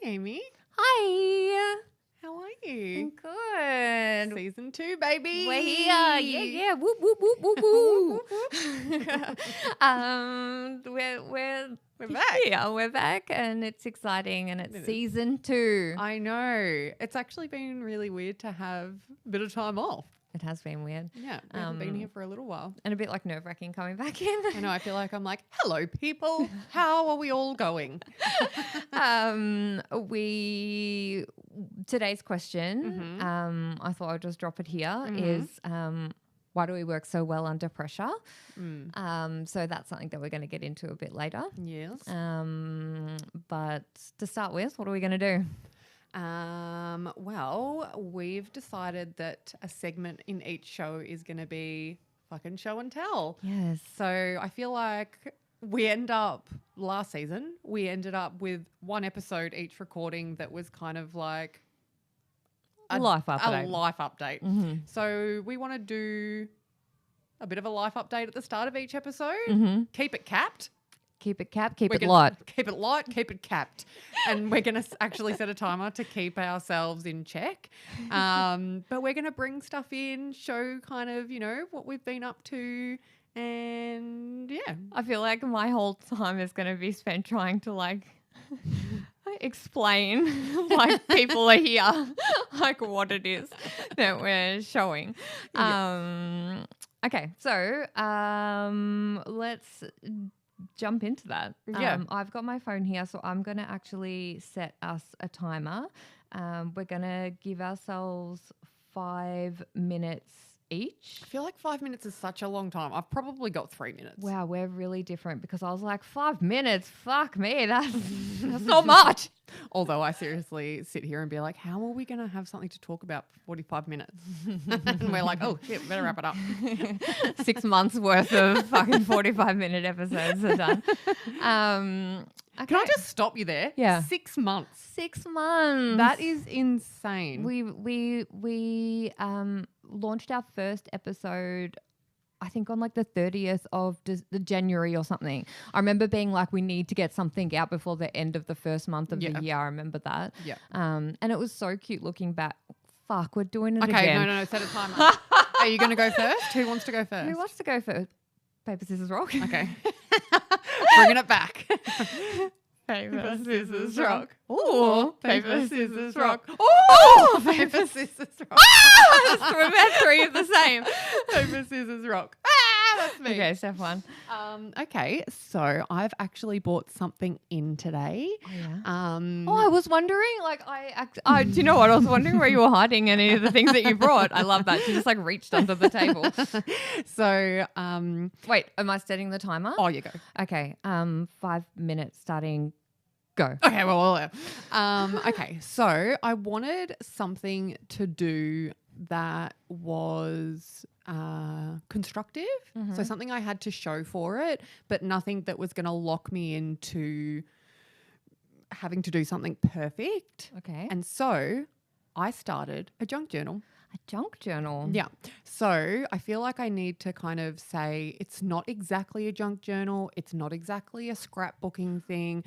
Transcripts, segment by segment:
Amy. Hi. How are you? Good. Season 2, baby. We're here. Yeah. Whoop, whoop, whoop, whoop, whoop. We're back. Yeah, we're back, and it's exciting, and it's season 2. I know. It's actually been really weird to have a bit of time off. It has been weird. Yeah, we haven't been here for a little while. And a bit like nerve-wracking coming back in. I know. I feel like I'm like, hello, people. How are we all going? Today's question, I thought I'd just drop it here, is why do we work so well under pressure? So that's something that we're going to get into a bit later. Yes. But to start with, what are we going to do? Well, we've decided that a segment in each show is going to be fucking show and tell. Yes. So I feel like last season, we ended up with one episode each recording that was kind of like a life update. A life update. So we want to do a bit of a life update at the start of each episode. Keep it capped. Keep it capped, keep it light. Keep it light, keep it capped. And we're going to actually set a timer to keep ourselves in check. But we're going to bring stuff in, show kind of, what we've been up to. And yeah. I feel like my whole time is going to be spent trying to explain people are here, what it is that we're showing. Okay, so let's jump into that. Yeah. I've got my phone here, so I'm going to actually set us a timer. We're going to give ourselves 5 minutes each. I feel like 5 minutes is such a long time. I've probably got 3 minutes. Wow, we're really different because I was like, 5 minutes? Fuck me, that's not much. Although I seriously sit here and be like, how are we going to have something to talk about for 45 minutes? And we're like, oh, shit, better wrap it up. 6 months worth of fucking 45-minute episodes are done. Okay. Can I just stop you there? Yeah. 6 months. 6 months. That is insane. We launched our first episode, I think on the 30th of the January or something. I remember being like, we need to get something out before the end of the first month of the year. I remember that. Yeah. And it was so cute looking back. Fuck, we're doing it again. Okay, no, set a timer. Are you going to go first? Who wants to go first? Who wants to go first? Paper, scissors, rock. Okay. Bringing it back. Paper, scissors, rock. Ooh, paper, scissors, rock. Ooh, paper, scissors, rock. We've had 3 of the same. Paper, scissors, rock. That's me. Okay, step 1. Okay, so I've actually bought something in today. Oh, yeah? I I was wondering, do you know what? I was wondering where you were hiding any of the things that you brought. I love that. She just reached under the table. So, wait, am I setting the timer? Oh, you go. Okay, 5 minutes starting. Go. Okay, well, okay. So I wanted something to do that was constructive. So something I had to show for it, but nothing that was going to lock me into having to do something perfect. Okay. And so I started a junk journal. A junk journal? Yeah. So I feel like I need to kind of say it's not exactly a junk journal. It's not exactly a scrapbooking thing.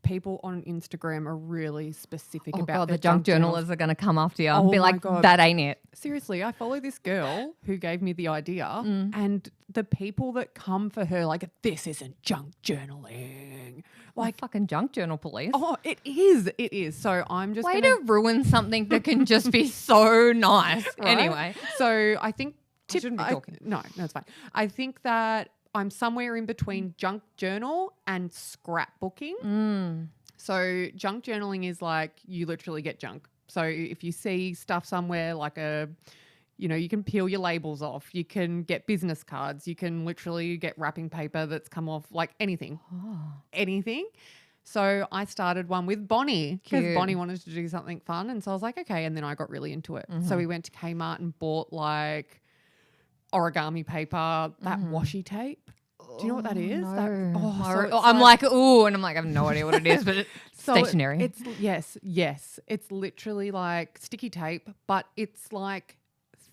People on Instagram are really specific about the junk journalers are going to come after you and be like, God. that ain't it. Seriously, I follow this girl who gave me the idea and the people that come for her this isn't junk journaling. Fucking junk journal police. Oh, it is. It is. So I'm just Way to ruin something that can just be so nice. Right? Anyway. So I think I shouldn't be talking. No, it's fine. I think that I'm somewhere in between junk journal and scrapbooking. So junk journaling is you literally get junk. So if you see stuff somewhere you can peel your labels off. You can get business cards. You can literally get wrapping paper that's come off, anything. Anything. So I started one with Bonnie because Bonnie wanted to do something fun. And so I was like, okay. And then I got really into it. So we went to Kmart and bought origami paper, that washi tape. Do you know what that is? No. I'm like, ooh, and I'm like, I have no idea what it is, but it's stationary. Yes. It's literally sticky tape, but it's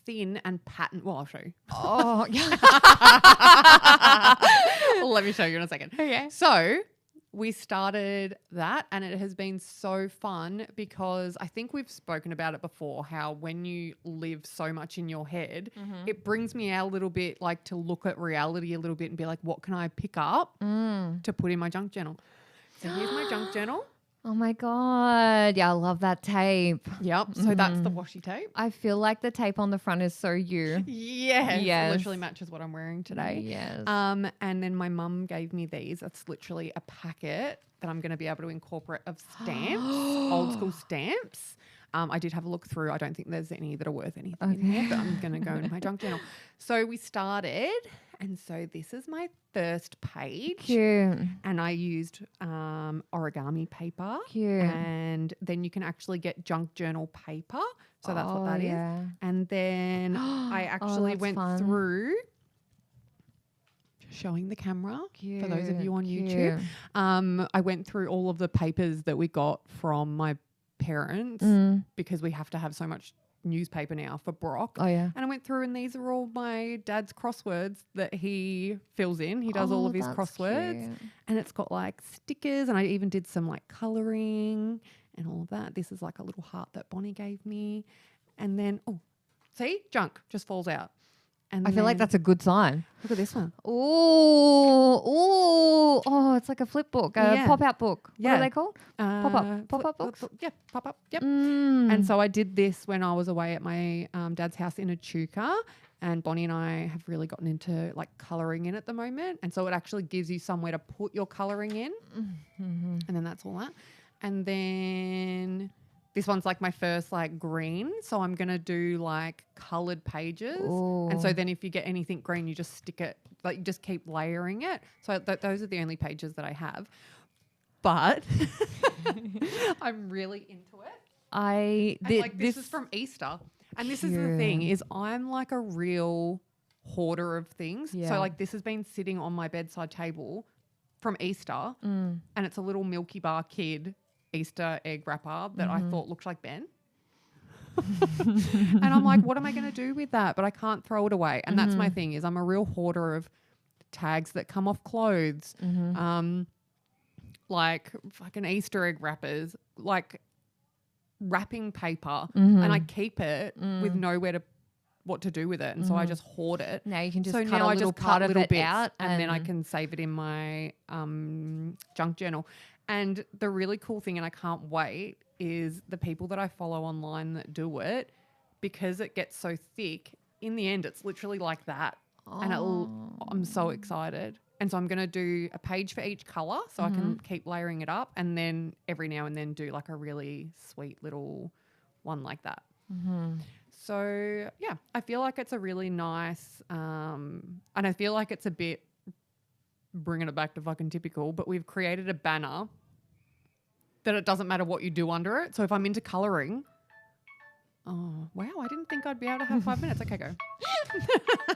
thin and patterned. Well, I'll show you. Oh, yeah. Let me show you in a second. Okay. So we started that, and it has been so fun because I think we've spoken about it before, how when you live so much in your head, it brings me out a little bit like to look at reality a little bit and be like, what can I pick up to put in my junk journal? So here's my junk journal. Oh my God. Yeah, I love that tape. Yep. So that's the washi tape. I feel like the tape on the front is so you. Yes. Yes. It literally matches what I'm wearing today. Yes. And then my mum gave me these. It's literally a packet that I'm going to be able to incorporate of stamps, old school stamps. I did have a look through. I don't think there's any that are worth anything in here, but I'm going to go in my junk journal. So we started, and so this is my first page. Cute. And I used origami paper. Cute. And then you can actually get junk journal paper. So that's what that is. And then I actually that's went fun. through showing the camera for those of you on YouTube. I went through all of the papers that we got from my parents because we have to have so much newspaper now for Brock. Oh, yeah. And I went through, and these are all my dad's crosswords that he fills in. He does all of his crosswords. Cute. And it's got like stickers, and I even did some like colouring and all of that. This is like a little heart that Bonnie gave me. And then, oh, see? Junk just falls out. And I feel like that's a good sign. Look at this one. Ooh. Oh, it's like a flip book, a pop-out book. What are they called? Pop-up books? Yeah, pop-up. Yep. Mm. And so I did this when I was away at my dad's house in Echuca, and Bonnie and I have really gotten into like colouring in at the moment. And so it actually gives you somewhere to put your colouring in. And then that's all that. And then this one's like my first like green. So I'm going to do like coloured pages. Ooh. And so then if you get anything green, you just stick it, like you just keep layering it. So those are the only pages that I have. But I'm really into it. This is from Easter. And this is the thing, is I'm like a real hoarder of things. Yeah. So like this has been sitting on my bedside table from Easter, and it's a little Milky Bar Kid Easter egg wrapper that I thought looked like Ben. And I'm like, what am I going to do with that? But I can't throw it away. And that's my thing, is I'm a real hoarder of tags that come off clothes, like fucking Easter egg wrappers, like wrapping paper, and I keep it with nowhere to what to do with it, and so I just hoard it. Now you can just so cut now a I little just part cut of little it bits out, and then I can save it in my junk journal. And the really cool thing, and I can't wait, is the people that I follow online that do it, because it gets so thick. In the end, it's literally like that, and I'm so excited. And so I'm going to do a page for each colour so I can keep layering it up, and then every now and then do like a really sweet little one like that. So, yeah, I feel like it's a really nice and I feel like it's a bit bringing it back to fucking typical, but we've created a banner that it doesn't matter what you do under it. So if I'm into colouring, oh, wow, I didn't think I'd be able to have 5 minutes. Okay, go. I'm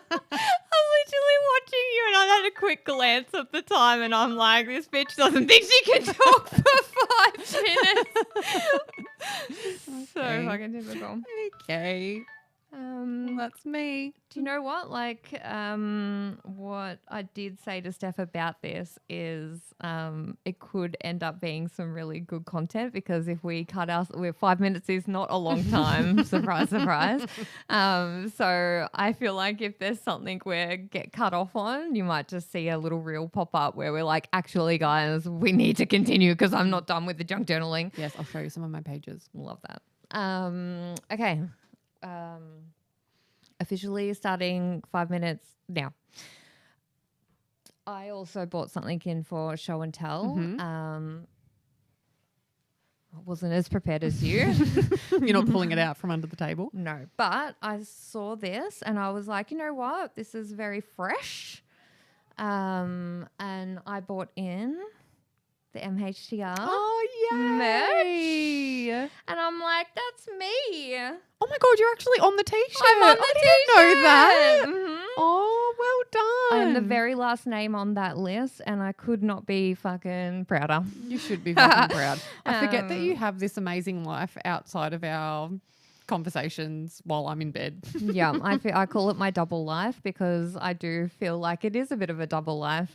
literally watching you, and I had a quick glance at the time, and I'm like, this bitch doesn't think she can talk for 5 minutes. So fucking typical. Okay. That's me. Do you know what? Like, what I did say to Steph about this is it could end up being some really good content, because if we cut 5 minutes is not a long time. Surprise, surprise. So I feel like if there's something we get cut off on, you might just see a little reel pop up where we're like, actually, guys, we need to continue because I'm not done with the junk journaling. Yes, I'll show you some of my pages. Love that. Okay. Officially starting 5 minutes now. I also bought something in for show and tell. I wasn't as prepared as you. You're not pulling it out from under the table? No, but I saw this and I was like, you know what? This is very fresh. And I bought in the MHTR. Oh, yay. merch. And I'm like, that's me. Oh, my God, you're actually on the T-shirt. I'm on the I T-shirt. didn't know that. Mhm. Oh, well done. I'm the very last name on that list, and I could not be fucking prouder. You should be fucking proud. I forget that you have this amazing life outside of our conversations while I'm in bed. Yeah, I call it my double life because I do feel like it is a bit of a double life.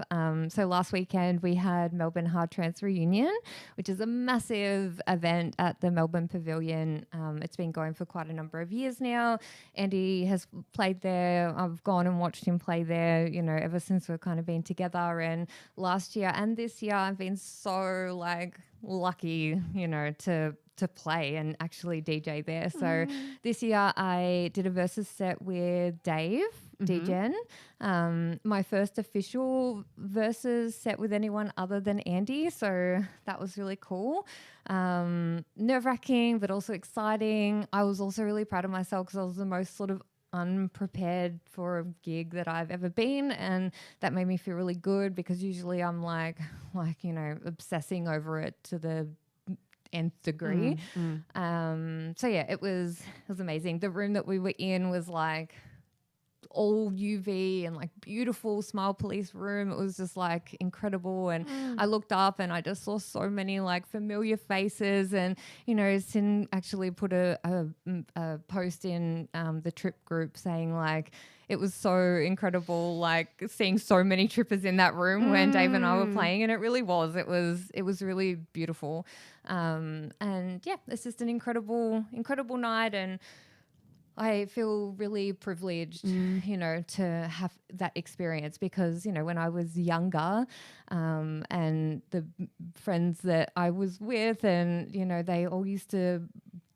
So last weekend we had Melbourne Hard Trance Reunion, which is a massive event at the Melbourne Pavilion. It's been going for quite a number of years now. Andy has played there. I've gone and watched him play there, you know, ever since we've kind of been together. And last year and this year I've been so like lucky, you know, to play and actually DJ there. So this year I did a versus set with Dave, DJing. My first official versus set with anyone other than Andy. So that was really cool. Nerve-wracking, but also exciting. I was also really proud of myself because I was the most sort of unprepared for a gig that I've ever been, and that made me feel really good because usually I'm like you know, obsessing over it to the nth degree. So yeah, it was amazing. The room that we were in was like all UV and like beautiful Smile Police room. It was just like incredible. And I looked up and I just saw so many like familiar faces. And, you know, Sin actually put a post in the trip group saying like, it was so incredible, like seeing so many trippers in that room when Dave and I were playing, and it really was. It was really beautiful, and yeah, it's just an incredible night, and I feel really privileged, you know, to have that experience because, you know, when I was younger, and the friends that I was with, and you know, they all used to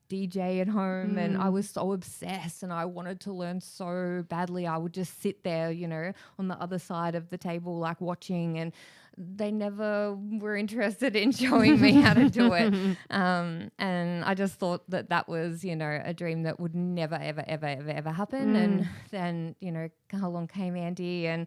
DJ at home and I was so obsessed and I wanted to learn so badly. I would just sit there, you know, on the other side of the table, like watching, and they never were interested in showing me how to do it. And I just thought that was, you know, a dream that would never, ever, ever, ever, ever happen. And then, you know, along came Andy, and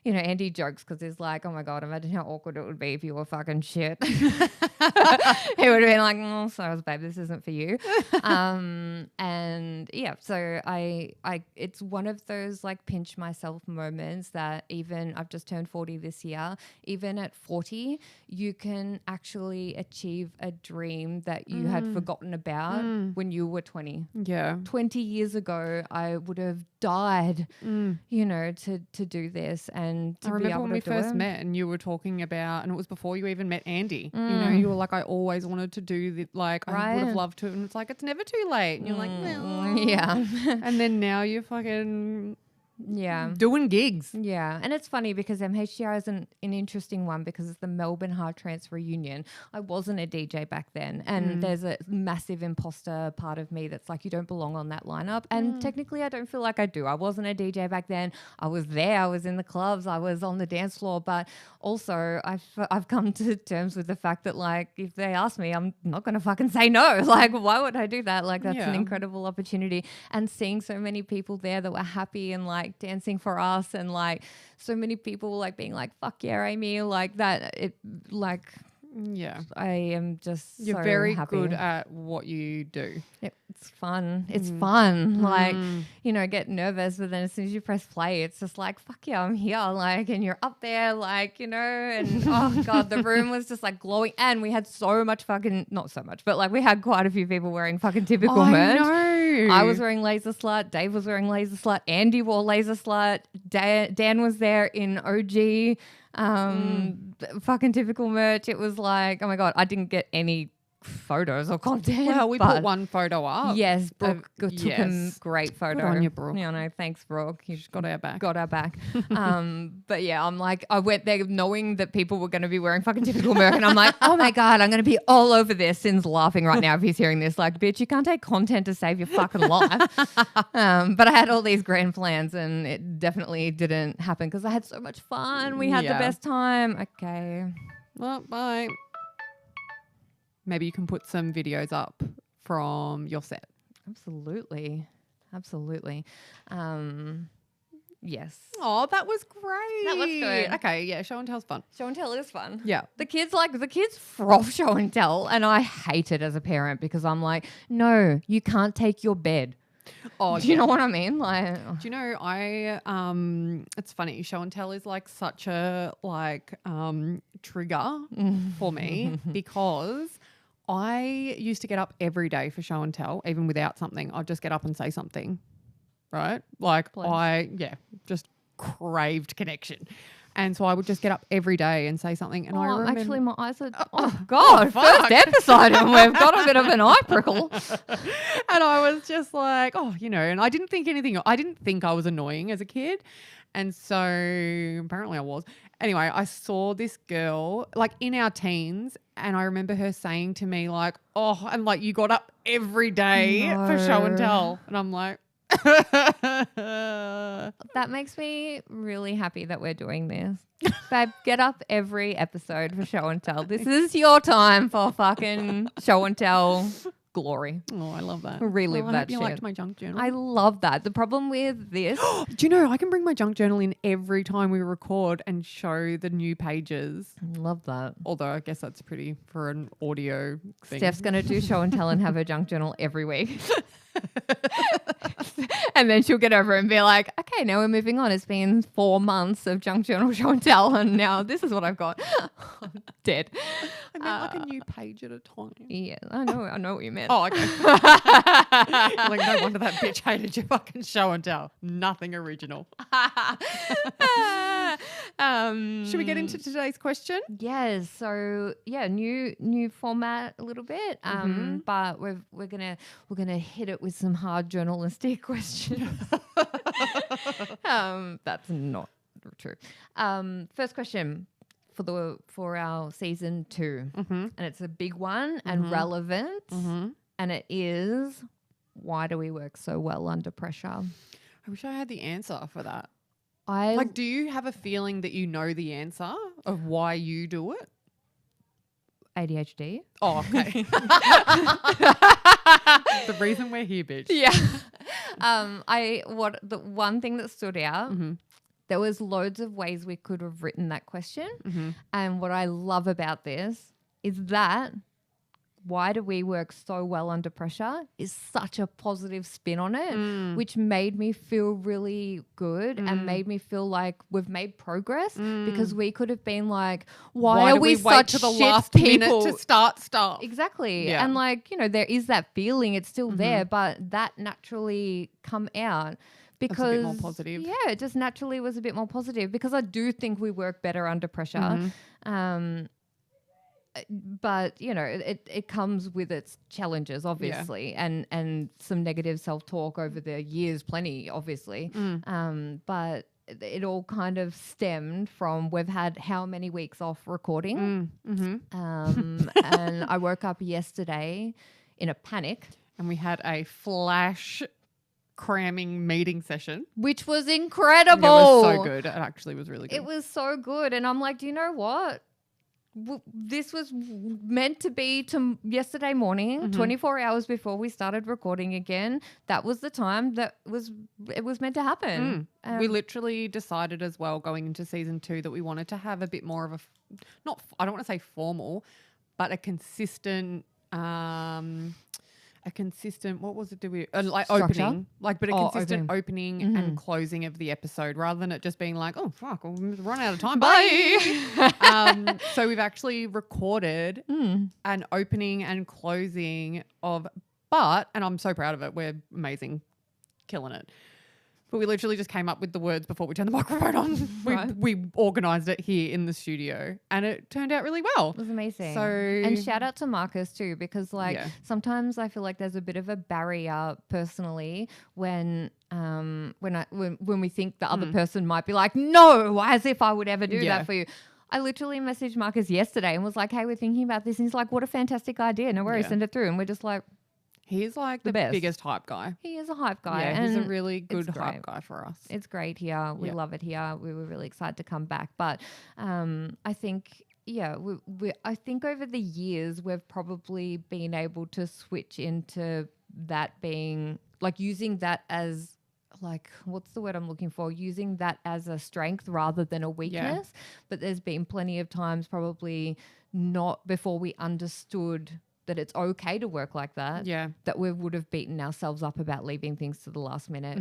you know, Andy jokes because he's like, oh my God, imagine how awkward it would be if you were fucking shit. He would have been like, oh, sorry, babe, this isn't for you. And yeah, so I it's one of those like pinch myself moments that even I've just turned 40 this year, even at 40, you can actually achieve a dream that you had forgotten about when you were 20. Yeah. 20 years ago, I would have died, you know, to do this and to I remember be able when to we do first it. met and you were talking about, and it was before you even met Andy, you know, you were like, I always wanted to do this, like I would have loved to, and it's like, it's never too late. And you're like, well. Yeah. And then now you're fucking Yeah. doing gigs. Yeah. And it's funny because MHDR is an interesting one because it's the Melbourne Hard Trance Reunion. I wasn't a DJ back then. And there's a massive imposter part of me that's like, you don't belong on that lineup. And technically I don't feel like I do. I wasn't a DJ back then. I was there. I was in the clubs. I was on the dance floor. But also I've come to terms with the fact that like, if they ask me, I'm not going to fucking say no. Like, why would I do that? Like, that's an incredible opportunity. And seeing so many people there that were happy and like dancing for us, and like so many people like being like, fuck yeah, Amy, like that, it like, yeah, I am just you're so very happy. good at what you do. It's fun. It's fun. Like, you know, get nervous, but then as soon as you press play, it's just like, fuck yeah, I'm here. Like, and you're up there, like, you know, and oh God, the room was just like glowing. And we had so much fucking, not so much, but like we had quite a few people wearing fucking typical merch. I was wearing Laser Slut. Dave was wearing Laser Slut. Andy wore Laser Slut. Dan was there in OG fucking typical merch. It was like, oh my God, I didn't get any photos or content. Well, we put one photo up. Yes, Brooke took a great photo. Good on you, Brooke. Yeah, no, thanks, Brooke. You've got our back. Got our back. But yeah, I'm like, I went there knowing that people were going to be wearing fucking typical merch, and I'm like, oh my God, I'm going to be all over this. Sin's laughing right now if he's hearing this. Like, bitch, you can't take content to save your fucking life. But I had all these grand plans, and it definitely didn't happen because I had so much fun. We had the best time. Okay. Well, bye. Maybe you can put some videos up from your set. Absolutely. Yes. Oh, that was great. That was good. Okay, yeah, show and tell's fun. Show and tell is fun. Yeah. The kids froth show and tell, and I hate it as a parent because I'm like, no, you can't take your bed. Oh, do you know what I mean? Like, do you know, it's funny. Show and tell is like such a trigger for me because I used to get up every day for show and tell, even without something. I'd just get up and say something, right? Like Bless. just craved connection. And so I would just get up every day and say something. And I remember, actually, my eyes are, God, fuck. first episode and we've got a bit of an eye prickle. and I was just like, and I didn't think anything. I didn't think I was annoying as a kid. And so apparently I was. Anyway, I saw this girl like in our teens, and I remember her saying to me like, oh, and like you got up every day for show and tell. And I'm like, that makes me really happy that we're doing this. Babe, get up every episode for show and tell. This is your time for fucking show and tell glory. Oh, I love that. Relive I that hope you shit. liked my junk journal. I love that. The problem with this... Do you know, I can bring my junk journal in every time we record and show the new pages. Love that. Although I guess that's pretty for an audio thing. Steph's going to do show and tell and have her junk journal every week. And then she'll get over it and be like, okay, now we're moving on. It's been 4 months of junk journal show and tell, and now this is what I've got. I'm dead. I meant like a new page at a time. Yeah, I know what you meant. Oh, okay. Like, no wonder that bitch hated your fucking show and tell. Nothing original. Should we get into today's question? Yes. So yeah, new format a little bit. But we're gonna hit it with some hard journalistic questions. That's not true. First question for our season 2, and it's a big one and relevant, and it is, why do we work so well under pressure? I wish I had the answer for that. Like, do you have a feeling that you know the answer of why you do it? ADHD. Oh, okay. The reason we're here, bitch. Yeah. The one thing that stood out, there was loads of ways we could have written that question. And what I love about this is that why do we work so well under pressure is such a positive spin on it, which made me feel really good and made me feel like we've made progress, because we could have been like, why are we wait such to the shit last people? minute to start stuff? Exactly. Yeah. And like, there is that feeling, it's still there, but that naturally come out. Because that's a bit more positive. Yeah, it just naturally was a bit more positive, because I do think we work better under pressure. But it comes with its challenges, obviously, and some negative self-talk over the years, plenty, obviously. But it all kind of stemmed from, we've had how many weeks off recording, and I woke up yesterday in a panic, and we had a flash cramming meeting session, which was incredible. It was so good. It actually was really good. It was so good, and I'm like, do you know what? This was meant to be yesterday morning, 24 hours before we started recording again. That was the time that it was meant to happen. We literally decided as well, going into season 2, that we wanted to have a bit more of I don't want to say formal, but a consistent, what was it? Opening, consistent opening and closing of the episode, rather than it just being like, oh fuck, we've run out of time, bye. So we've actually recorded an opening and closing of, and I'm so proud of it. We're amazing, killing it. But we literally just came up with the words before we turned the microphone on. We organised it here in the studio, and it turned out really well. It was amazing. And shout out to Marcus too, because sometimes I feel like there's a bit of a barrier personally when we think the other person might be like, no, as if I would ever do that for you. I literally messaged Marcus yesterday and was like, hey, we're thinking about this. And he's like, what a fantastic idea. No worries, send it through. And we're just like, he's like the biggest hype guy. He is a hype guy. Yeah, and he's a really good hype guy for us. It's great here. We love it here. We were really excited to come back. But I think, I think over the years we've probably been able to switch into that being, like, using that as, like, what's the word I'm looking for? Using that as a strength rather than a weakness. But there's been plenty of times, probably not before we understood that it's okay to work like that, that we would have beaten ourselves up about leaving things to the last minute.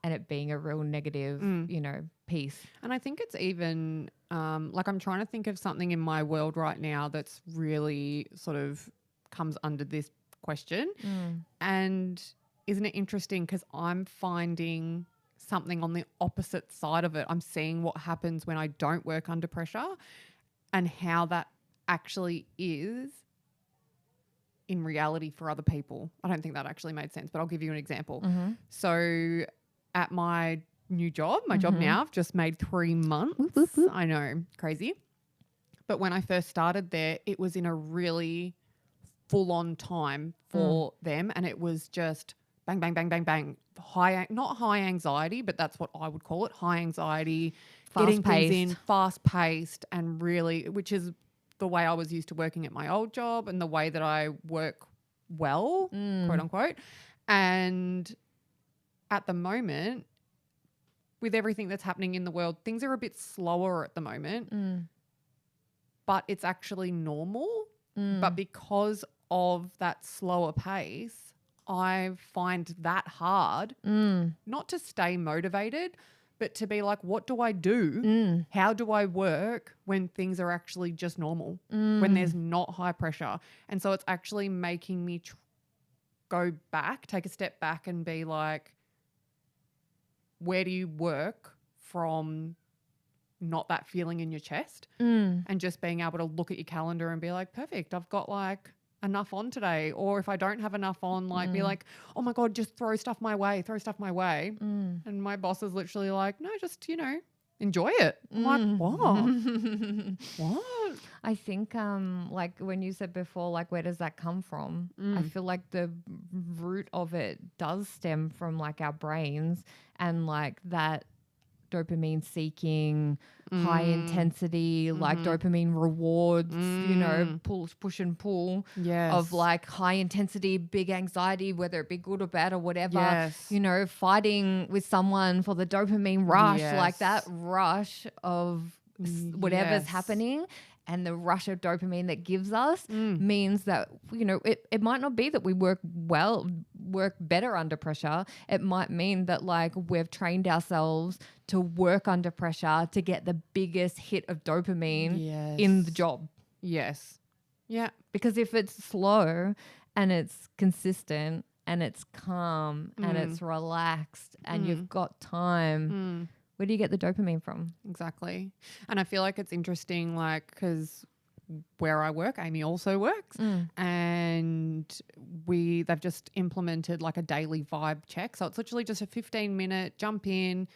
and it being a real negative, piece. And I think it's even like I'm trying to think of something in my world right now that's really sort of comes under this question. And isn't it interesting because I'm finding something on the opposite side of it. I'm seeing what happens when I don't work under pressure and how that actually is in reality for other people. I don't think that actually made sense, but I'll give you an example. So at my new job, my job now, I've just made 3 months. I know, crazy. But when I first started there, it was in a really full-on time for them, and it was just bang, bang, bang, bang, bang. Not high anxiety, but that's what I would call it, high anxiety, getting things in, fast-paced, and really, which is the way I was used to working at my old job and the way that I work well, quote unquote. And at the moment, with everything that's happening in the world, things are a bit slower at the moment, but it's actually normal. But because of that slower pace, I find that hard not to stay motivated, but to be like, what do I do? How do I work when things are actually just normal, when there's not high pressure? And so it's actually making me go back, take a step back and be like, where do you work from not that feeling in your chest and just being able to look at your calendar and be like, perfect, I've got like enough on today. Or if I don't have enough on, like be like, oh my God, just throw stuff my way. And my boss is literally like, no, just, enjoy it. I'm like, what? What? I think like when you said before, like where does that come from? I feel like the root of it does stem from like our brains and like that dopamine seeking, high intensity, like dopamine rewards, push and pull of like high intensity, big anxiety, whether it be good or bad or whatever, fighting with someone for the dopamine rush, like that rush of whatever's happening. And the rush of dopamine that gives us means that, it might not be that we work better under pressure. It might mean that like we've trained ourselves to work under pressure to get the biggest hit of dopamine in the job. Yes. Yeah. Because if it's slow and it's consistent and it's calm and it's relaxed and you've got time, where do you get the dopamine from? Exactly. And I feel like it's interesting, like, because where I work, Amy also works, and they've just implemented like a daily vibe check. So it's literally just a 15-minute jump in,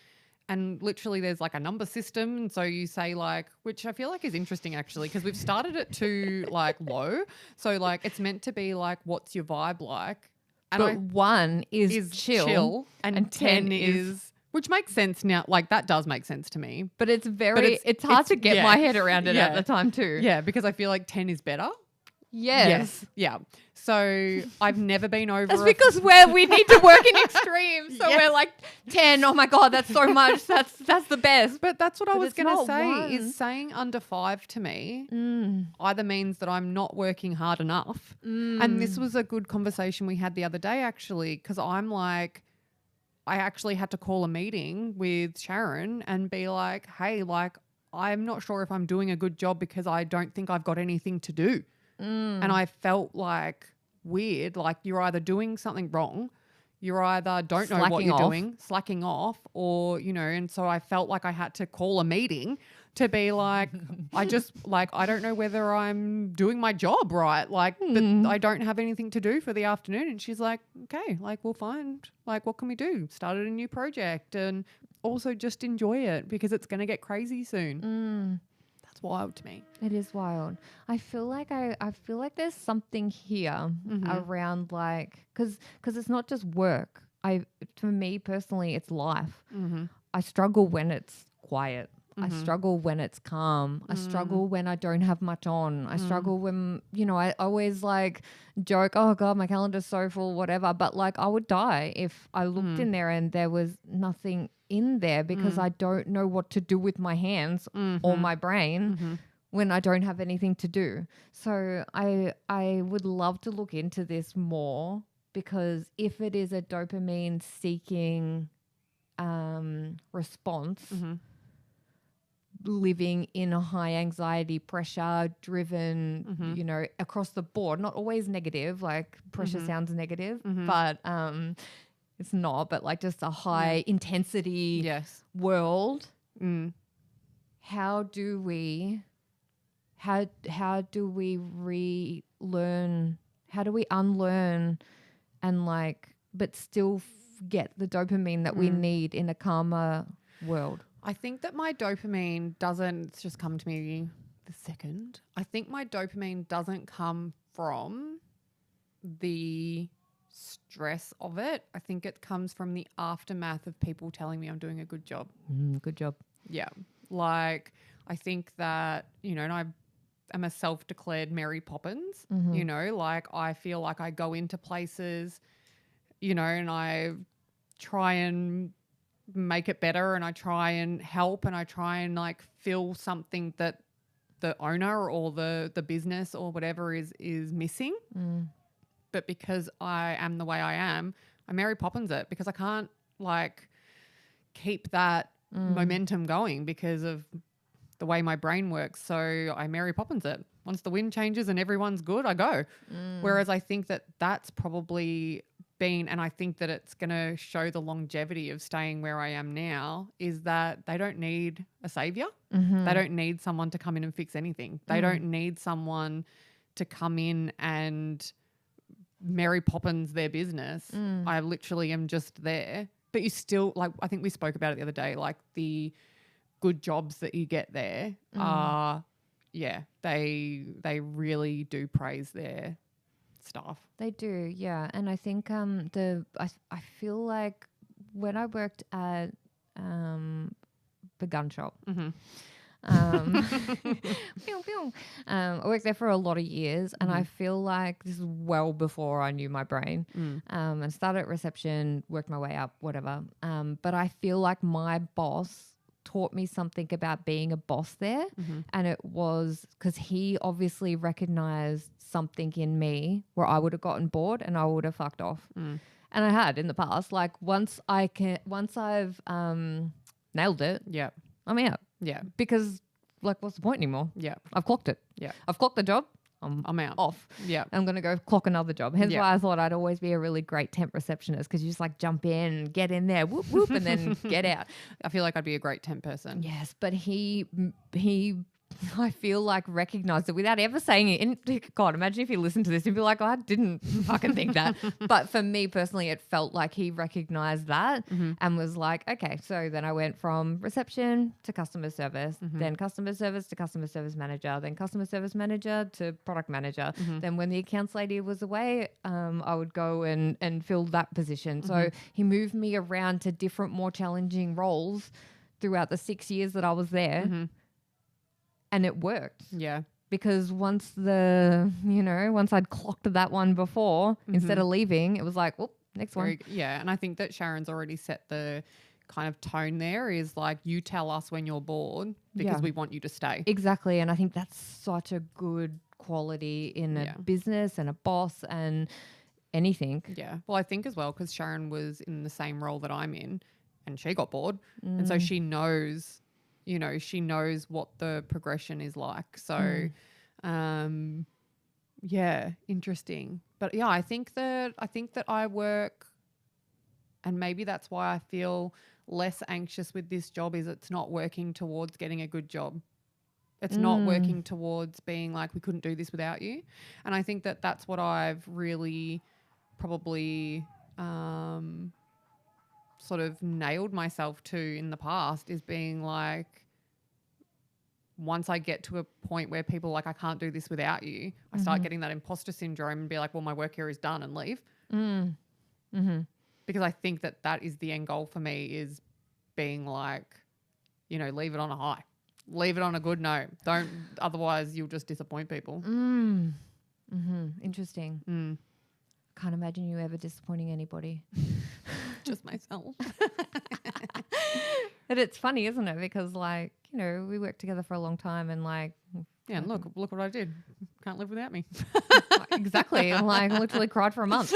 and literally there's like a number system. And so you say like, which I feel like is interesting actually, because we've started it to like low. So like it's meant to be like, what's your vibe like? And but 1 is chill and 10 is... Which makes sense now. Like that does make sense to me. But it's it's hard to get my head around it at the time too. Yeah, because I feel like 10 is better. Yes. Yeah. So I've never been over. That's because we need to work in extremes. So we're like 10. Oh my God, that's so much. That's the best. But that's what I was going to say is saying under 5 to me either means that I'm not working hard enough. And this was a good conversation we had the other day actually, because I'm like, I actually had to call a meeting with Sharon and be like, hey, like, I'm not sure if I'm doing a good job because I don't think I've got anything to do. And I felt like weird, like you're either doing something wrong, you either don't know what you're doing, slacking off, or, and so I felt like I had to call a meeting to be like, I don't know whether I'm doing my job right. Like, but I don't have anything to do for the afternoon. And she's like, okay, like we'll find, like, what can we do? Started a new project and also just enjoy it because it's going to get crazy soon. That's wild to me. It is wild. I feel like I feel like there's something here around like, cause it's not just work. For me personally, it's life. I struggle when it's quiet. I struggle when it's calm. I struggle when I don't have much on. I struggle when, I always like joke, oh God, my calendar's so full, whatever. But like I would die if I looked in there and there was nothing in there because I don't know what to do with my hands or my brain when I don't have anything to do. So I would love to look into this more because if it is a dopamine seeking response Mm-hmm. living in a high anxiety, pressure driven, Mm-hmm. you know, across the board, not always negative, like pressure Mm-hmm. sounds negative, Mm-hmm. but it's not, but like just a high intensity Yes. world. Mm. How do we relearn, how do we unlearn and like, but still get the dopamine that we need in a calmer world? I think that my dopamine doesn't, it's just come to me the second. I think my dopamine doesn't come from the stress of it. I think it comes from the aftermath of people telling me I'm doing a good job. Good job. Yeah. Like, I think that, you know, and I am a self-declared Mary Poppins, you know, like I feel like I go into places, you know, and I try and make it better and I try and help and I try and like fill something that the owner or the business or whatever is missing. But because I am the way I am, I Mary Poppins it because I can't like keep that momentum going because of the way my brain works. So I Mary Poppins it. Once the wind changes and everyone's good, I go. Whereas I think that that's probably been, and I think that it's going to show the longevity of staying where I am now, is that they don't need a savior. They don't need someone to come in and fix anything. They don't need someone to come in and Mary Poppins their business. I literally am just there. But you still, like, I think we spoke about it the other day, like the good jobs that you get there are, yeah, they really do praise their staff. They do, yeah. And I think I feel like when I worked at the gun shop, pew, pew, I worked there for a lot of years, and I feel like this is well before I knew my brain. And started at reception, worked my way up, whatever. But I feel like my boss taught me something about being a boss there, and it was because he obviously recognized something in me where I would have gotten bored and I would have fucked off. And I had in the past. Like once I've nailed it, Yeah. I'm out. Yeah. Because like what's the point anymore? Yeah. I've clocked it. Yeah. I've clocked the job. I'm out. Off. Yeah. I'm going to go clock another job. Hence Yeah. why I thought I'd always be a really great temp receptionist, because you just like jump in, get in there, whoop, whoop, and then get out. I feel like I'd be a great temp person. Yes, but he I feel like recognized it without ever saying it. And God, imagine if he listened to this and be like, oh, I didn't fucking think that. But for me personally, it felt like he recognized that and was like, okay. So then I went from reception to customer service, then customer service to customer service manager, then customer service manager to product manager. Then when the accounts lady was away, I would go and fill that position. So he moved me around to different, more challenging roles throughout the 6 years that I was there. And it worked. Yeah. Because once I'd clocked that one before, instead of leaving, it was like, whoop, next one. Yeah. And I think that Sharon's already set the kind of tone there is like, you tell us when you're bored because we want you to stay. Exactly. And I think that's such a good quality in a business and a boss and anything. Yeah. Well, I think as well, because Sharon was in the same role that I'm in and she got bored. And so she knows, you know, she knows what the progression is like. So, yeah, interesting. But yeah, I think that I work, and maybe that's why I feel less anxious with this job, is it's not working towards getting a good job. It's not working towards being like, we couldn't do this without you. And I think that that's what I've really probably sort of nailed myself to in the past, is being like, once I get to a point where people are like, I can't do this without you, I start getting that imposter syndrome and be like, well, my work here is done, and leave. Because I think that that is the end goal for me, is being like, you know, leave it on a high. Leave it on a good note. Don't, otherwise you'll just disappoint people. Interesting. Can't imagine you ever disappointing anybody. Just myself. But it's funny, isn't it? Because like, you know, we worked together for a long time, and like, yeah, and look what I did. Can't live without me. Exactly. Like literally cried for a month.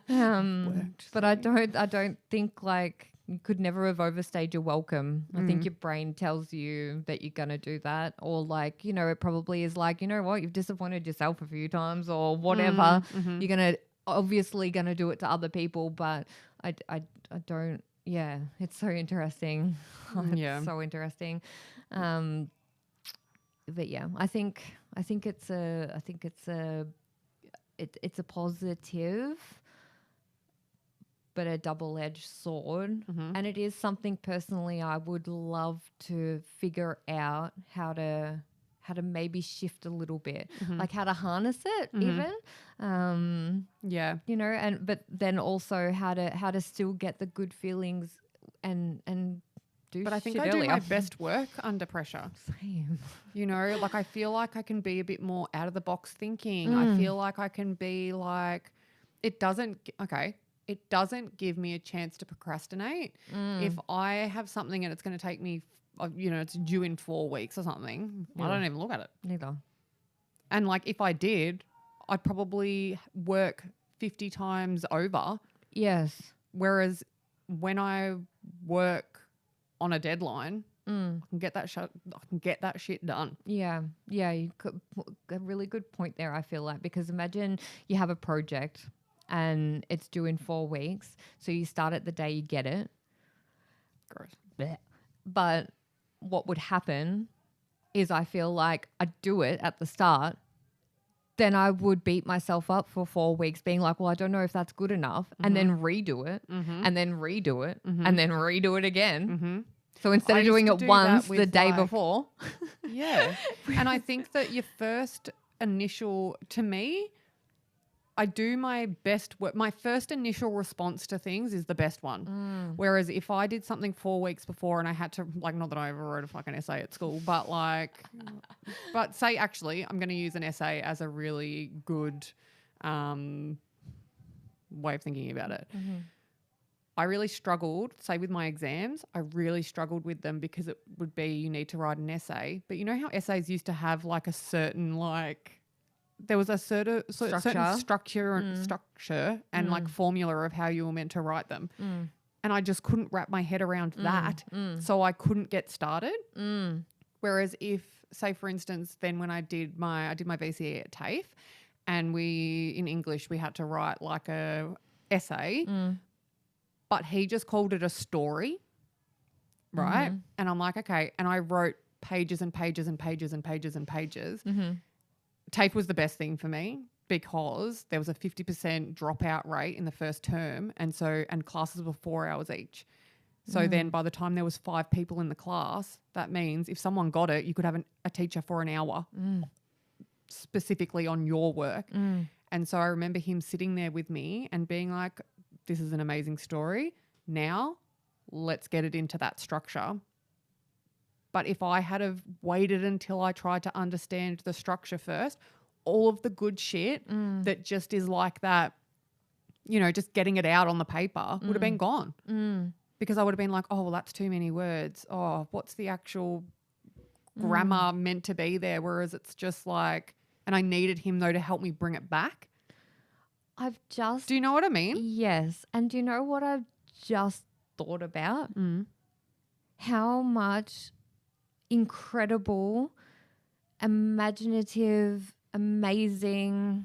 But I don't think like, you could never have overstayed your welcome. I think your brain tells you that you're going to do that, or like, you know, it probably is like, you know what, you've disappointed yourself a few times or whatever. You're going to obviously going to do it to other people, but I don't. Yeah, it's so interesting. It's so interesting. But yeah, I think it's a positive, but a double-edged sword. And it is something personally I would love to figure out how to maybe shift a little bit, like how to harness it even. You know, but then also how to still get the good feelings and do. But I think shit I do earlier. my best work under pressure. Same. You know, like I feel like I can be a bit more out of the box thinking. I feel like I can be like, it doesn't give me a chance to procrastinate. If I have something and it's going to take me, you know, it's due in 4 weeks or something, I don't even look at it. Neither. And like if I did, I'd probably work 50 times over. Yes. Whereas when I work on a deadline, I can get that shit done. Yeah. You could a really good point there. I feel like, because imagine you have a project and it's due in 4 weeks, so you start it the day you get it. Gross. Blech. But what would happen is I feel like I'd do it at the start, then I would beat myself up for 4 weeks being like, well, I don't know if that's good enough, and then redo it, and then redo it, and then redo it again. So instead of doing it once the day before. Yeah. And I think that your first initial, to me, I do my best work. My first initial response to things is the best one. Whereas if I did something 4 weeks before and I had to, like, not that I ever wrote a fucking essay at school, but like, but say actually I'm going to use an essay as a really good way of thinking about it. I really struggled, say with my exams, I really struggled with them because it would be you need to write an essay. But you know how essays used to have like a certain like, there was a certain structure and like formula of how you were meant to write them. And I just couldn't wrap my head around that. So I couldn't get started. Whereas if, say for instance, then when I did my VCE at TAFE and in English, we had to write like a essay, but he just called it a story. Right. And I'm like, okay. And I wrote pages and pages and pages and pages and pages. TAFE was the best thing for me because there was a 50% dropout rate in the first term, and classes were 4 hours each. So then by the time there was 5 people in the class, that means if someone got it, you could have a teacher for an hour specifically on your work. And so I remember him sitting there with me and being like, this is an amazing story. Now let's get it into that structure. But if I had have waited until I tried to understand the structure first, all of the good shit that just is like that, you know, just getting it out on the paper would have been gone. Because I would have been like, oh, well, that's too many words. Oh, what's the actual grammar meant to be there? Whereas it's just like, and I needed him though to help me bring it back. Do you know what I mean? Yes. And do you know what I've just thought about? How much incredible, imaginative, amazing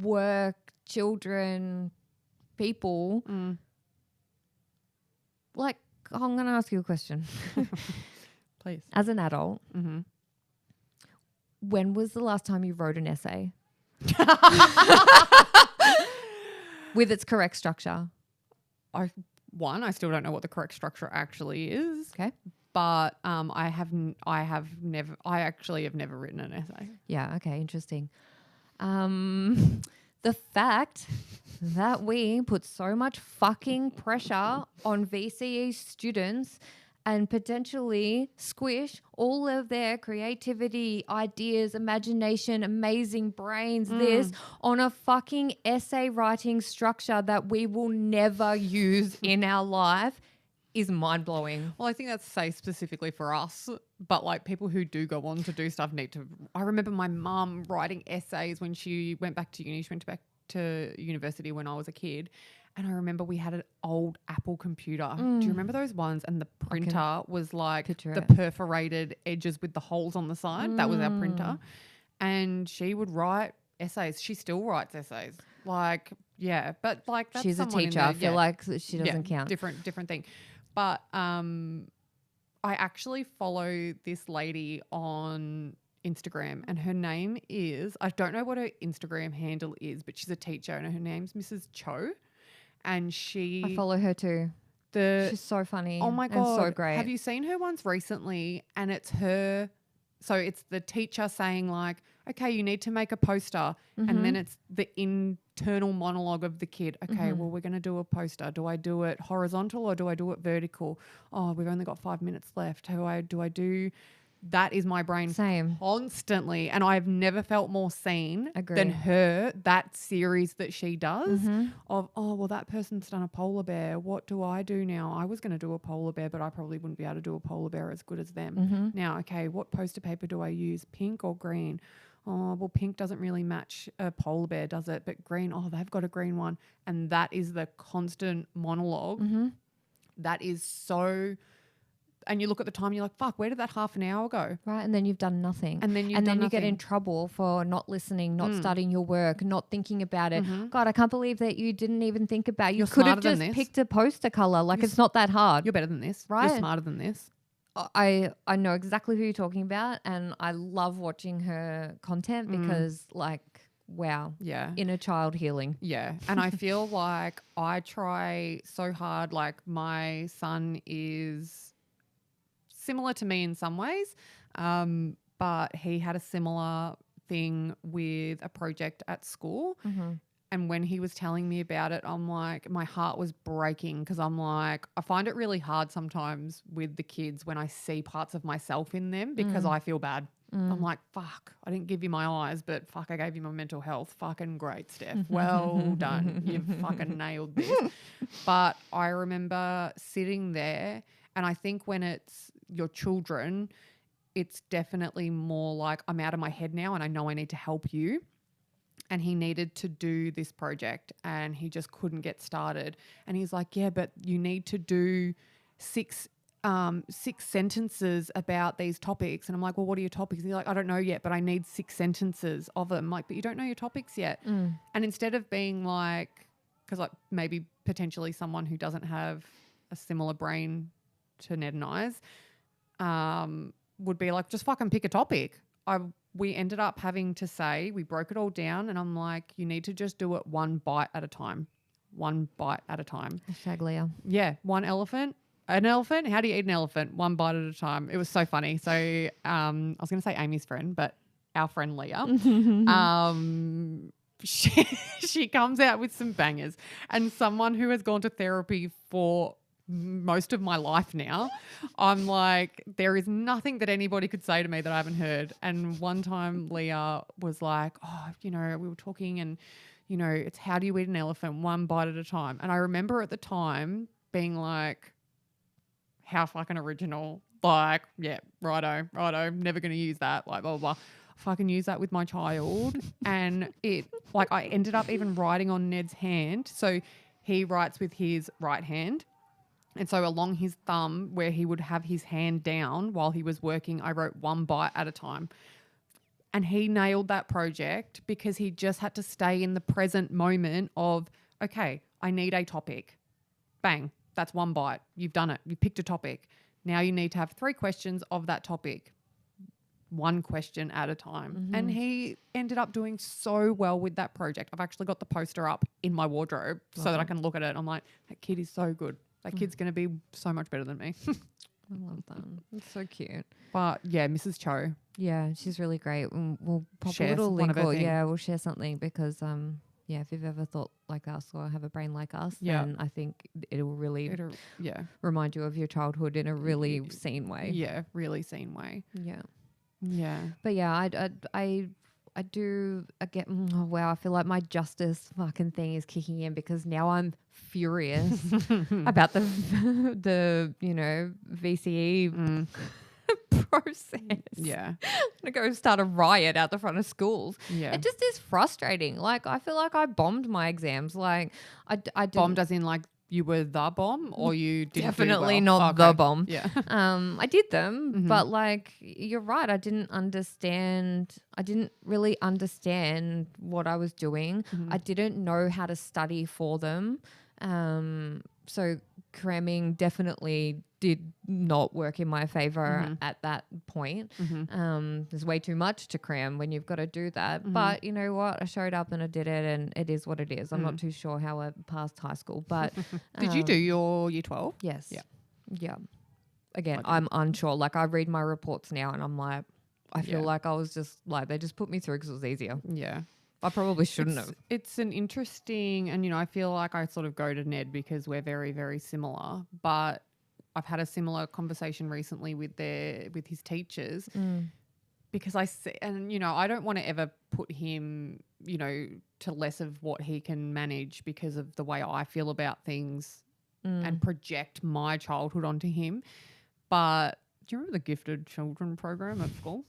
work, children, people. Like, I'm going to ask you a question. Please. As an adult, when was the last time you wrote an essay? With its correct structure? I still don't know what the correct structure actually is. Okay. But I actually have never written an essay. Yeah, okay, interesting. The fact that we put so much fucking pressure on VCE students and potentially squish all of their creativity, ideas, imagination, amazing brains, this on a fucking essay writing structure that we will never use in our life is mind-blowing. Well, I think that's specifically for us, but like people who do go on to do stuff need to. I remember my mum writing essays when she went back to uni. She went back to university when I was a kid, And I remember we had an old Apple computer. Do you remember those ones? And the printer was like the perforated edges with the holes on the side. That was our printer. And she would write essays. She still writes essays. Like, yeah, but like that's she's a someone teacher. I feel like she doesn't count. Different thing. But I actually follow this lady on Instagram, and her name is, I don't know what her Instagram handle is, but she's a teacher, and her name's Mrs. Cho. And I follow her too. She's so funny. Oh my God. And so great. Have you seen her ones recently? And it's her. So it's the teacher saying like, okay, you need to make a poster. And then it's the internal monologue of the kid. Okay, well, we're going to do a poster. Do I do it horizontal or do I do it vertical? Oh, we've only got 5 minutes left. Do I do? That is my brain constantly. And I've never felt more seen than her, that series that she does of, oh, well, that person's done a polar bear. What do I do now? I was going to do a polar bear, but I probably wouldn't be able to do a polar bear as good as them. Now, okay, what poster paper do I use? Pink or green? Oh, well, pink doesn't really match a polar bear, does it? But green, oh, they've got a green one. And that is the constant monologue. That is so... And you look at the time, you're like, fuck, where did that half an hour go? Right, and then you've done nothing. And then you get in trouble for not listening, not studying your work, not thinking about it. God, I can't believe that you didn't even think about it. You could have just picked a poster color. Like, it's not that hard. You're better than this. Right? You're smarter than this. I know exactly who you're talking about, and I love watching her content because, like, wow. Yeah. Inner child healing. Yeah. And I feel like I try so hard. Like, my son is similar to me in some ways, but he had a similar thing with a project at school. And when he was telling me about it, I'm like, my heart was breaking because I'm like, I find it really hard sometimes with the kids when I see parts of myself in them because I feel bad. I'm like, fuck, I didn't give you my eyes, but fuck, I gave you my mental health. Fucking great, Steph. Well done. You've fucking nailed this. But I remember sitting there, and I think when it's your children, it's definitely more like, I'm out of my head now and I know I need to help you. And he needed to do this project and he just couldn't get started. And he's like, yeah, but you need to do six sentences about these topics. And I'm like, well, what are your topics? And he's like, I don't know yet, but I need 6 sentences of them. I'm like, but you don't know your topics yet. And instead of being like, because like maybe potentially someone who doesn't have a similar brain to Ned and I's, would be like, just fucking pick a topic. We ended up having to say, we broke it all down, and I'm like, you need to just do it one bite at a time. One bite at a time. Leah. Yeah. An elephant. How do you eat an elephant? One bite at a time. It was so funny. So I was going to say Amy's friend, but our friend Leah, she comes out with some bangers, and someone who has gone to therapy for most of my life now, I'm like, there is nothing that anybody could say to me that I haven't heard. And one time Leah was like, oh, we were talking and, it's how do you eat an elephant? One bite at a time. And I remember at the time being like, how fucking original. Like, yeah, righto, never going to use that. Like, blah, blah, blah. Fucking use that with my child. And I ended up even writing on Ned's hand. So he writes with his right hand. And so along his thumb, where he would have his hand down while he was working, I wrote one bite at a time. And he nailed that project because he just had to stay in the present moment of, okay, I need a topic. Bang, that's one bite. You've done it. You picked a topic. Now you need to have 3 questions of that topic. 1 question at a time. And he ended up doing so well with that project. I've actually got the poster up in my wardrobe so that I can look at it. I'm like, that kid is so good. That kid's going to be so much better than me. I love that. It's so cute. But yeah, Mrs. Cho. Yeah, she's really great. We'll pop share a little link. we'll share something because if you've ever thought like us or have a brain like us, then I think it'll really remind you of your childhood in a really seen way. Yeah, really seen way. Yeah. Yeah. But yeah, I do get, I feel like my justice fucking thing is kicking in because now I'm furious about the VCE process. Yeah. I'm going to go start a riot out the front of schools. Yeah. It just is frustrating. Like, I feel like I bombed my exams. Like, I didn't. Bombed as in like you were the bomb or you didn't Definitely do well? not the bomb. Yeah. I did them, but like you're right, I didn't really understand what I was doing. I didn't know how to study for them. So cramming definitely did not work in my favor at that point. There's way too much to cram when you've got to do that. But you know what? I showed up and I did it, and it is what it is. I'm not too sure how I passed high school, but did you do your year 12? Yes. Yeah. Yeah. Again, I'm unsure. Like, I read my reports now and I'm like, I feel like I was just like, they just put me through because it was easier. Yeah. I probably shouldn't have. It's an interesting, and I feel like I sort of go to Ned because we're very, very similar. But I've had a similar conversation recently with his teachers because I see, and I don't want to ever put him, to less of what he can manage because of the way I feel about things and project my childhood onto him. But do you remember the gifted children program at school?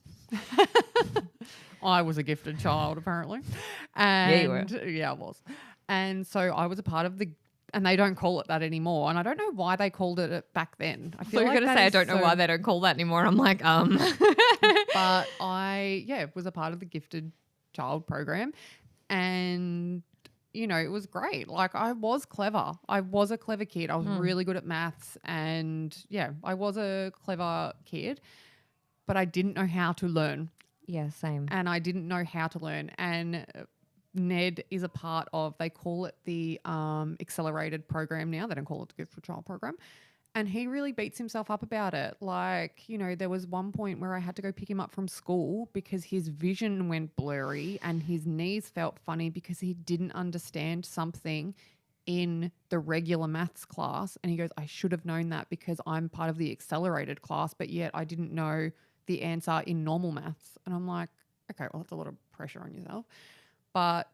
I was a gifted child, apparently. And yeah, you were. Yeah, I was. And so I was a part of and they don't call it that anymore. And I don't know why they called it back then. I feel so you're going to say, I don't know why they don't call that anymore. I'm like, But I was a part of the gifted child program. And, it was great. Like, I was clever. I was a clever kid. I was really good at maths. And, I was a clever kid. But I didn't know how to learn. Yeah, same. And I didn't know how to learn. And Ned is a part of, they call it the accelerated program now. They don't call it the gifted child program. And he really beats himself up about it. Like, there was one point where I had to go pick him up from school because his vision went blurry and his knees felt funny because he didn't understand something in the regular maths class. And he goes, I should have known that because I'm part of the accelerated class, but yet I didn't know the answer in normal maths. And I'm like, okay, well, that's a lot of pressure on yourself. But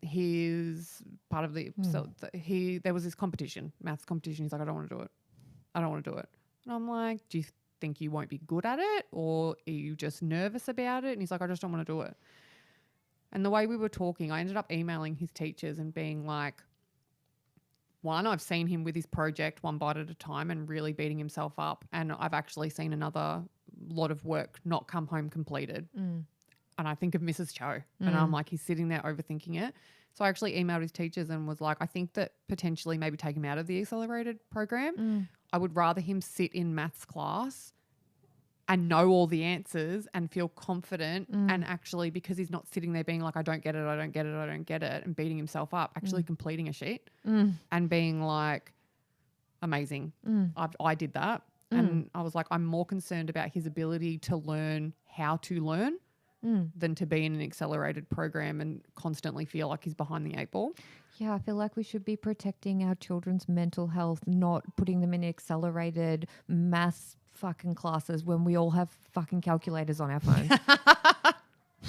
he's part of there was this competition, maths competition. He's like, I don't want to do it. I don't want to do it. And I'm like, do you think you won't be good at it? Or are you just nervous about it? And he's like, I just don't want to do it. And the way we were talking, I ended up emailing his teachers and being like, one, I've seen him with his project one bite at a time and really beating himself up. And I've actually seen another lot of work not come home completed. And I think of Mrs. Cho and I'm like, he's sitting there overthinking it. So I actually emailed his teachers and was like, I think that potentially maybe take him out of the accelerated program. I would rather him sit in maths class and know all the answers and feel confident and actually, because he's not sitting there being like, I don't get it, I don't get it, I don't get it, and beating himself up, actually completing a sheet and being like, amazing. I did that. And I was like, I'm more concerned about his ability to learn how to learn than to be in an accelerated program and constantly feel like he's behind the 8 ball. Yeah, I feel like we should be protecting our children's mental health, not putting them in accelerated maths fucking classes when we all have fucking calculators on our phones.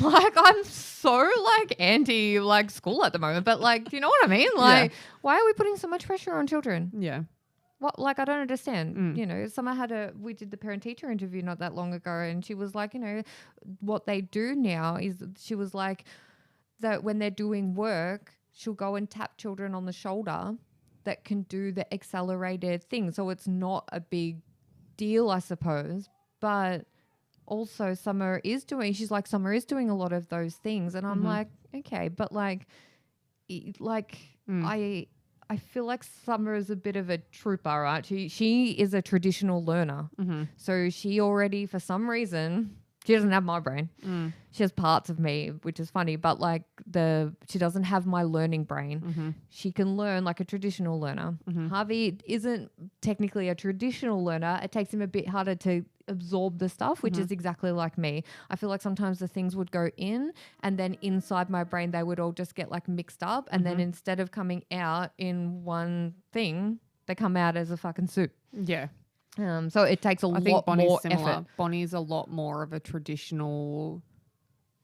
Like, I'm so anti school at the moment, but do you know what I mean? Why are we putting so much pressure on children? Yeah. What, I don't understand. We did the parent teacher interview not that long ago, and she was like, what they do now is, she was like, that when they're doing work, she'll go and tap children on the shoulder that can do the accelerated thing. So it's not a big deal, I suppose, but also Summer is doing a lot of those things. And I'm like, okay, but I feel like Summer is a bit of a trooper, right? She is a traditional learner. So she already, for some reason, she doesn't have my brain. She has parts of me, which is funny, but she doesn't have my learning brain. She can learn like a traditional learner. Harvey isn't technically a traditional learner. It takes him a bit harder to absorb the stuff, which is exactly like me. I feel like sometimes the things would go in and then inside my brain, they would all just get mixed up. And then instead of coming out in one thing, they come out as a fucking soup. Yeah. So it takes a lot more effort. Bonnie's a lot more of a traditional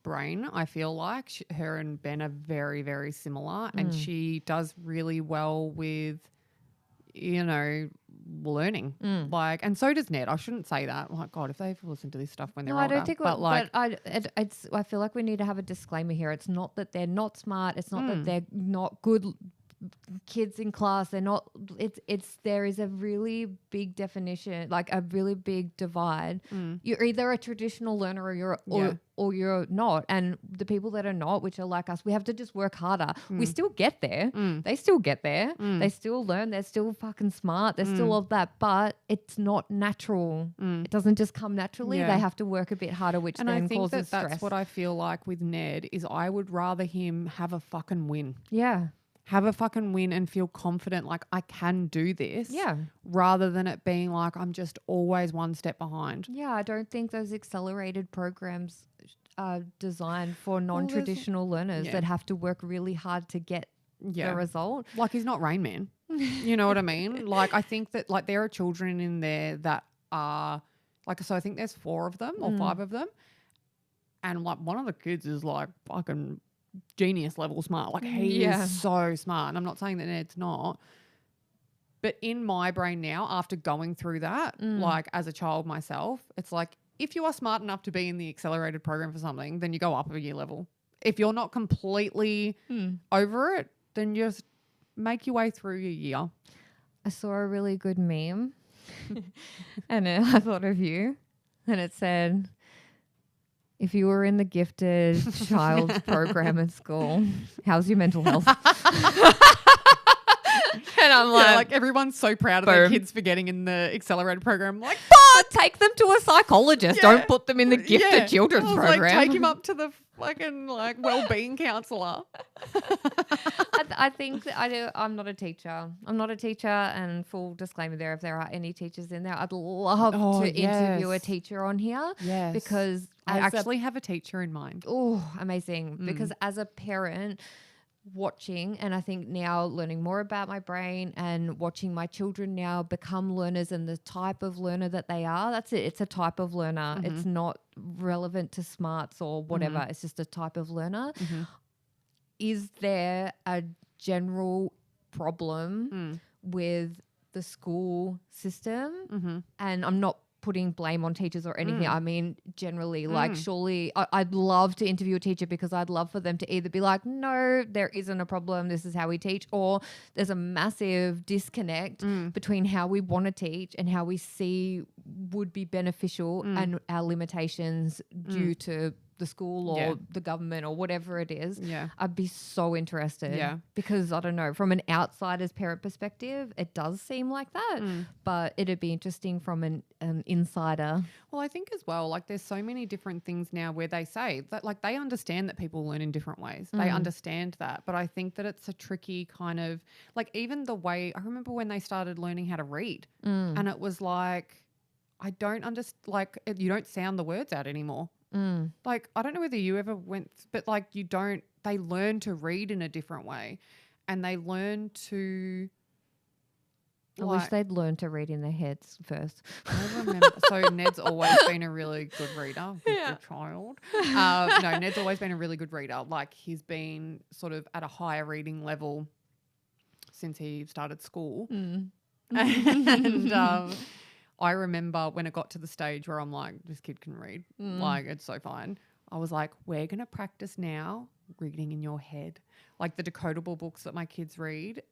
brain, I feel like. Her and Ben are very, very similar, and she does really well with learning. Like, and so does Ned. I shouldn't say that. Like, God, if they ever listen to this stuff when they're older. I don't think. I feel like we need to have a disclaimer here. It's not that they're not smart. It's not that they're not good kids in class. They're not. There is a really big definition, like a really big divide. You're either a traditional learner or you're not. And the people that are not, which are like us, we have to just work harder. We still get there. They still get there. They still learn. They're still fucking smart. They're still all that, but it's not natural. It doesn't just come naturally. They have to work a bit harder, which and then I think causes stress. that's what I feel like with Ned is I would rather him have a fucking win. Yeah. Have a fucking win and feel confident like I can do this. Yeah. Rather than it being like I'm just always one step behind. Yeah, I don't think those accelerated programs are designed for non-traditional learners that have to work really hard to get the result. Like he's not Rain Man. You know what I mean? Like I think that like there are children in there that are like, so I think there's 4 of them or 5 of them. And like one of the kids is like fucking genius level smart. Like he is so smart. And I'm not saying that Ned's not. But in my brain now, after going through that, like as a child myself, it's like if you are smart enough to be in the accelerated program for something, then you go up a year level. If you're not completely over it, then you just make your way through your year. I saw a really good meme and I thought of you and it said, if you were in the gifted child's program at school, how's your mental health? And I'm like everyone's so proud of their kids for getting in the accelerated program. Like, but take them to a psychologist. Don't put them in the gifted children's program. Like, take him up to the fucking like well-being counsellor. I think I'm not a teacher. I'm not a teacher, and full disclaimer there, if there are any teachers in there, I'd love to interview a teacher on here. Yes. Because I actually have a teacher in mind. Oh, amazing. Because as a parent watching, and I think now learning more about my brain and watching my children now become learners and the type of learner that they are, that's it. It's a type of learner. It's not relevant to smarts or whatever. It's just a type of learner. Is there a general problem with the school system? And I'm not putting blame on teachers or anything. I mean, generally, like surely I'd love to interview a teacher because I'd love for them to either be like, no, there isn't a problem, this is how we teach, or there's a massive disconnect between how we want to teach and how we see would be beneficial and our limitations due to the school or the government or whatever it is. I'd be so interested because I don't know, from an outsider's parent perspective, it does seem like that, but it'd be interesting from an insider. Well, I think as well, like there's so many different things now where they say that like they understand that people learn in different ways. They understand that, but I think that it's a tricky kind of like even the way I remember when they started learning how to read and it was like, I don't understand, like you don't sound the words out anymore. Like, I don't know whether you ever went, but like they learn to read in a different way and they learn to. I wish they'd learn to read in their heads first. I remember. So Ned's always been a really good reader, good child. No, Ned's always been a really good reader. Like he's been sort of at a higher reading level since he started school. And I remember when it got to the stage where I'm like, this kid can read. Like, it's so fine. I was like, we're going to practice now reading in your head. Like the decodable books that my kids read,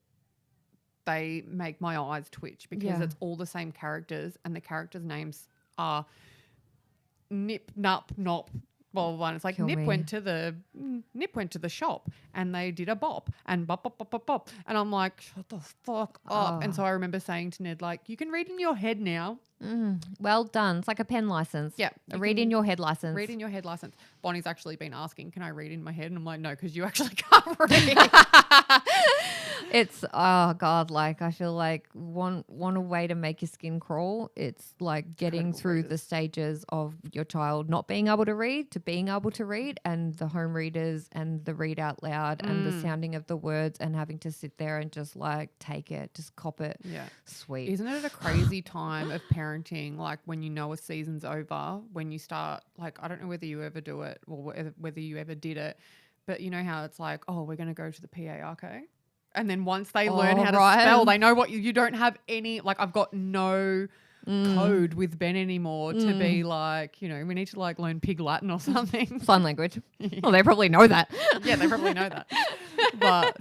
they make my eyes twitch because it's all the same characters and the characters' names are Nip, Nup, Nop, blah, blah, blah. And it's like Nip went to the shop and they did a bop and bop, bop, bop, bop, bop. And I'm like, shut the fuck up. And so I remember saying to Ned, like, you can read in your head now. Well done. It's like a pen license. Yeah. A read in your head license. Read in your head license. Bonnie's actually been asking, can I read in my head? And I'm like, no, because you actually can't read. It's, oh God, like I feel like want a way to make your skin crawl. It's like getting through the stages of your child not being able to read to being able to read, and the home readers and the read out loud and the sounding of the words and having to sit there and just like take it, just cop it. Yeah. Sweet. Isn't it a crazy time of parenting, like when you know a season's over, when you start, like, I don't know whether you ever do it or whether you ever did it, but you know how it's like, oh, we're going to go to the PARK. And then once they learn how to spell, they know what you don't have any, like I've got no code with Ben anymore to be like, you know, we need to like learn Pig Latin or something. Sign language. Well, they probably know that. Yeah, they probably know that. But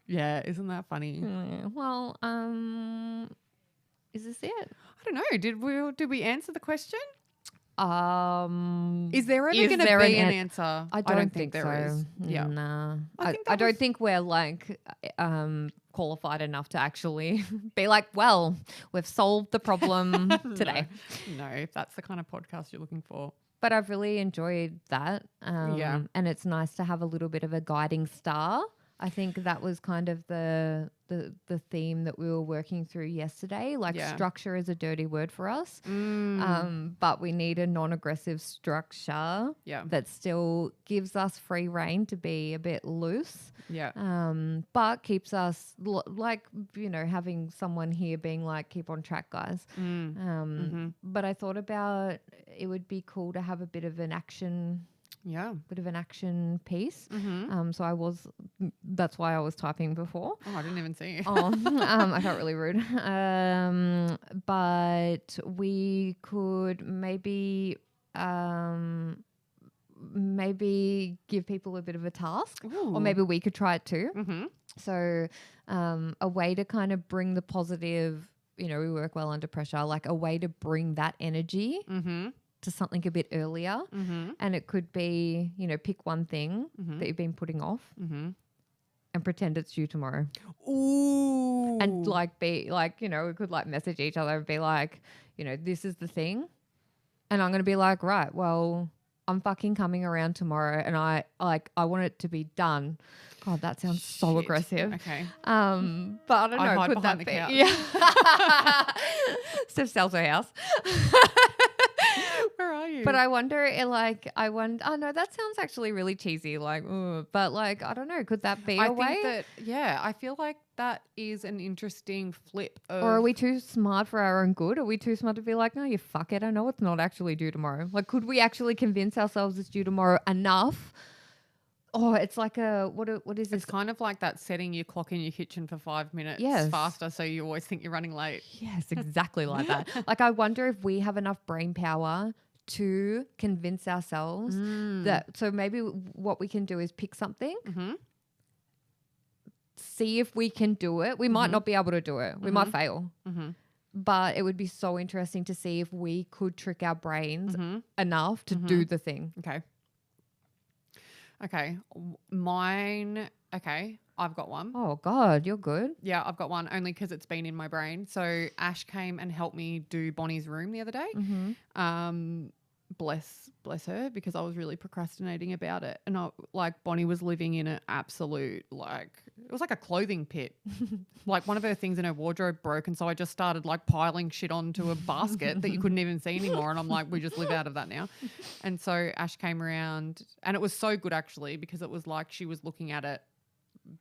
yeah, isn't that funny? Yeah. Well, is this it? I don't know. Did we answer the question? Is there ever going to be an answer? I don't think there so. is. Yeah. Nah. I don't think we're like qualified enough to actually be like, well, we've solved the problem today. No, if that's the kind of podcast you're looking for. But I've really enjoyed that. Yeah. And it's nice to have a little bit of a guiding star. I think that was kind of the theme that we were working through yesterday. Like structure is a dirty word for us, but we need a non-aggressive structure that still gives us free rein to be a bit loose. Yeah. But keeps us like, you know, having someone here being like, keep on track, guys. But I thought about it would be cool to have a bit of an action. Yeah, bit of an action piece. So that's why I was typing before. Oh, I didn't even see you. I felt really rude. But we could maybe give people a bit of a task. Ooh. Or maybe we could try it too. So a way to kind of bring the positive, you know, we work well under pressure, like a way to bring that energy to something a bit earlier. And it could be, you know, pick one thing that you've been putting off and pretend it's due tomorrow. Ooh. And like be like, you know, we could like message each other and be like, you know, this is the thing. And I'm going to be like, right, well, I'm fucking coming around tomorrow and I want it to be done. God, that sounds so aggressive. Okay. But I don't know. Could that be? Couch. Yeah. Steph sells her house. Where are you? But I wonder, oh no, that sounds actually really cheesy. Like, but like, I don't know. Could that be a way? I feel like that is an interesting flip. Or are we too smart for our own good? Are we too smart to be like, no, you fuck it. I know it's not actually due tomorrow. Like, could we actually convince ourselves it's due tomorrow enough? Oh, it's like what is this? It's kind of like that setting your clock in your kitchen for 5 minutes faster so you always think you're running late. Yes, exactly like that. Like, I wonder if we have enough brain power to convince ourselves that, so maybe what we can do is pick something, see if we can do it. We might not be able to do it. We might fail. But it would be so interesting to see if we could trick our brains enough to do the thing. Okay. Mine. Okay. I've got one. Oh, God, you're good. Yeah, I've got one only because it's been in my brain. So Ash came and helped me do Bonnie's room the other day. Bless her, because I was really procrastinating about it. And Bonnie was living in an absolute, it was like a clothing pit. Like one of her things in her wardrobe broke. And so I just started like piling shit onto a basket that you couldn't even see anymore. And I'm like, we just live out of that now. And so Ash came around and it was so good actually, because it was like she was looking at it.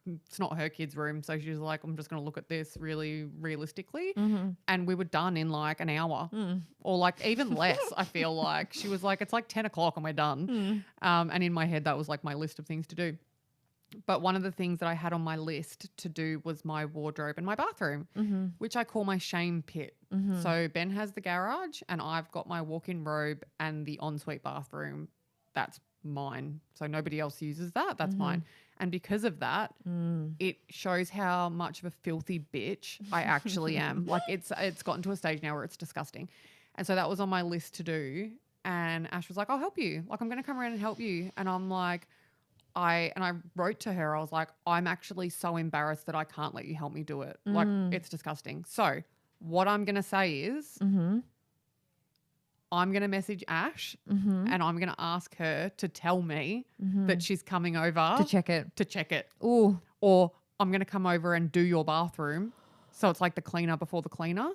It's not her kid's room. So she was like, I'm just going to look at this really realistically. And we were done in like an hour or like even less. I feel like she was like, it's like 10 o'clock and we're done. And in my head, that was like my list of things to do. But one of the things that I had on my list to do was my wardrobe and my bathroom, which I call my shame pit. So Ben has the garage and I've got my walk-in robe and the ensuite bathroom. That's mine. So nobody else uses that. That's mine. And because of that, it shows how much of a filthy bitch I actually am. Like it's gotten to a stage now where it's disgusting. And so that was on my list to do. And Ash was like, I'll help you. Like, I'm going to come around and help you. And I'm like, I wrote to her, I was like, I'm actually so embarrassed that I can't let you help me do it. Like, it's disgusting. So what I'm going to say is I'm going to message Ash and I'm going to ask her to tell me that she's coming over. To check it. Ooh. Or I'm going to come over and do your bathroom. So it's like the cleaner before the cleaner.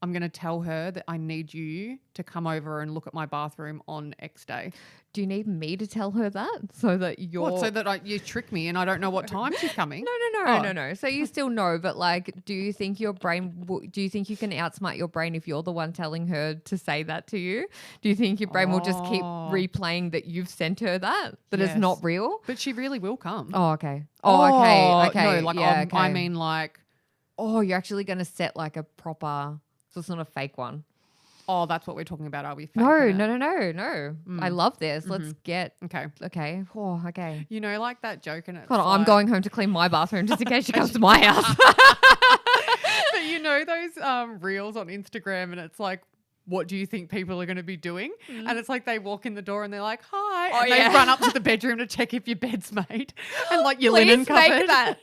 I'm going to tell her that I need you to come over and look at my bathroom on X day. Do you need me to tell her that so that you're... What, so that you trick me and I don't know what time she's coming? No. So you still know, but like, do you think your brain... Do you think you can outsmart your brain if you're the one telling her to say that to you? Do you think your brain will just keep replaying that you've sent her that it's not real? But she really will come. Oh, okay. Okay. No, like, okay. I mean, like... Oh, you're actually going to set like a proper... So it's not a fake one. Oh, that's what we're talking about. Are we fake? No. I love this. Let's get... Okay. Oh, okay. You know, like that joke and it's God, like... I'm going home to clean my bathroom just in case she comes to my house. But you know those reels on Instagram and it's like, what do you think people are going to be doing? And it's like they walk in the door and they're like, hi. And they run up to the bedroom to check if your bed's made and like your linen cupboard. Make that.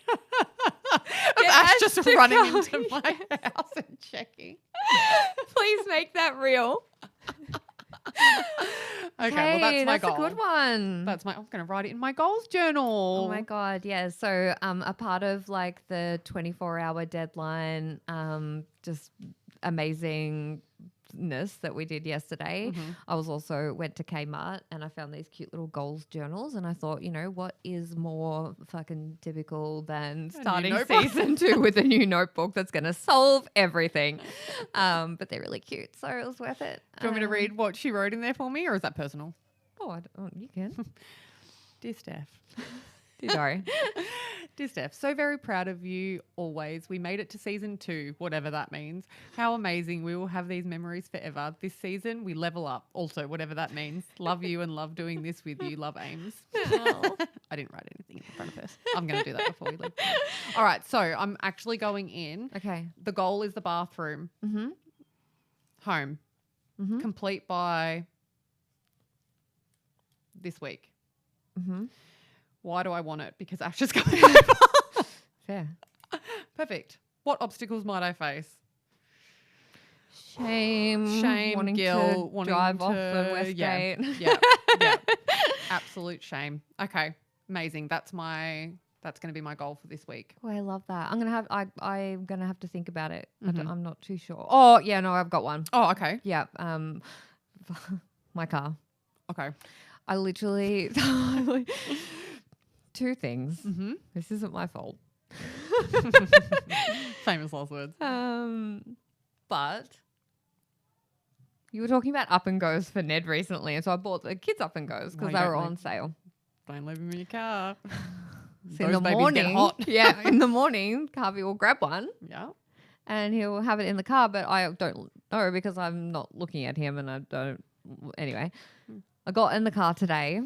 Of Ash just running into my house and checking. Please make that real. Okay, well that's my goal. That's a good one. I'm going to write it in my goals journal. Oh my God, yeah. So a part of like the 24-hour deadline, just amazingness that we did yesterday. I was also went to Kmart and I found these cute little goals journals and I thought, you know, what is more fucking typical than starting season 2 with a new notebook that's going to solve everything. But they're really cute, so it was worth it. Do you want me to read what she wrote in there for me or is that personal? Oh, you can. Dear Steph. Sorry. Dear Steph, so very proud of you always. We made it to season 2, whatever that means. How amazing. We will have these memories forever. This season, we level up. Also, whatever that means. Love you and love doing this with you. Love Ames. Oh. I didn't write anything in front of us. I'm going to do that before we leave. All right. So I'm actually going in. Okay. The goal is the bathroom. Home. Complete by this week. Why do I want it? Because Ash is coming over. Fair. Perfect. What obstacles might I face? Shame, wanting guilt, to drive off the Westgate. Yeah. Absolute shame. Okay. Amazing. That's going to be my goal for this week. Oh, I love that. I'm gonna have to think about it. I'm not too sure. Oh yeah, no, I've got one. Oh, okay. Yeah. My car. Okay. I literally 2 things. This isn't my fault. Famous last words. But you were talking about up and goes for Ned recently, and so I bought the kids up and goes because they were on sale. Don't leave them in your car. So in the morning, get hot. In the morning, Harvey will grab one. Yeah. And he'll have it in the car, but I don't know because I'm not looking at him and I don't. Anyway, I got in the car today